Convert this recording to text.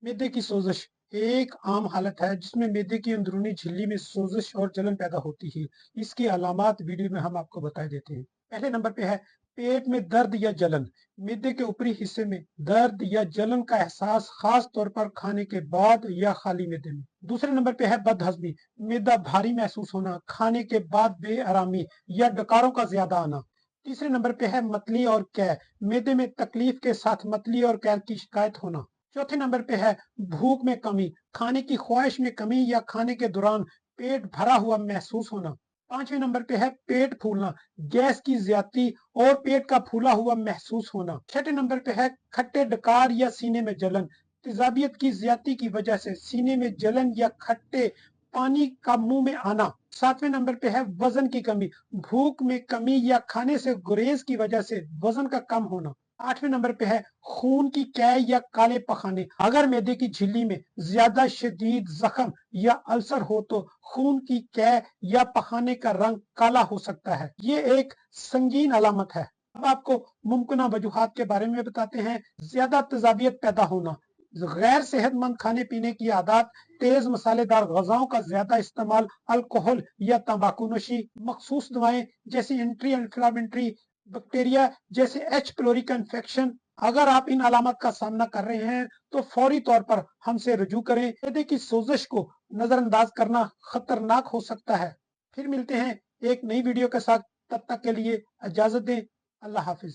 मैदे की सोजिश एक आम हालत है जिसमें मैदे की अंदरूनी झिल्ली में सोजिश और जलन पैदा होती है। इसकी अलामात वीडियो में हम आपको बता देते हैं। पहले नंबर पे है पेट में दर्द या जलन। मैदे के ऊपरी हिस्से में दर्द या जलन का एहसास खास तौर पर खाने के बाद या खाली मैदे में। दूसरे नंबर पे है बदहजमी। मैदा भारी महसूस होना, खाने के बाद बेआरामी या डकारों का ज्यादा आना। तीसरे नंबर पे है मतली और कै। मैदे में तकलीफ के साथ मतली और कै की शिकायत होना। चौथे नंबर पे है भूख में कमी, खाने की ख्वाहिश में कमी या खाने के दौरान पेट भरा हुआ महसूस होना। पांचवें नंबर पे है पेट फूलना, गैस की ज्यादती और पेट का फूला हुआ महसूस होना। छठे नंबर पे है खट्टे डकार या सीने में जलन, तेजाबियत की ज्यादती की वजह से सीने में जलन या खट्टे पानी का मुंह में आना। सातवें नंबर पे है वजन की कमी, भूख में कमी या खाने से गुरेज की वजह से वजन का कम होना। आठवें नंबर पे है खून की कै या काले पखाने। अगर मैदे की झिल्ली में ज्यादा शदीद जख्म या अल्सर हो तो खून की कै या पखाने का रंग काला हो सकता है। ये एक संगीन अलामत है। अब आपको मुमकिन वजूहात के बारे में बताते हैं। ज्यादा तेजाबियत पैदा होना, गैर सेहतमंद खाने पीने की आदत, तेज मसालेदार गजाओं का ज्यादा इस्तेमाल, अल्कोहल या तंबाकू नोशी, मखसूस दवाएं जैसी एंटी इंफ्लेमेटरी, बैक्टीरिया जैसे एच पिलोरी का इन्फेक्शन। अगर आप इन अलामत का सामना कर रहे हैं तो फौरी तौर पर हमसे रुजू करें। मैदे की सोजिश को नजरअंदाज करना खतरनाक हो सकता है। फिर मिलते हैं एक नई वीडियो के साथ, तब तक के लिए इजाजत दें। अल्लाह हाफिज।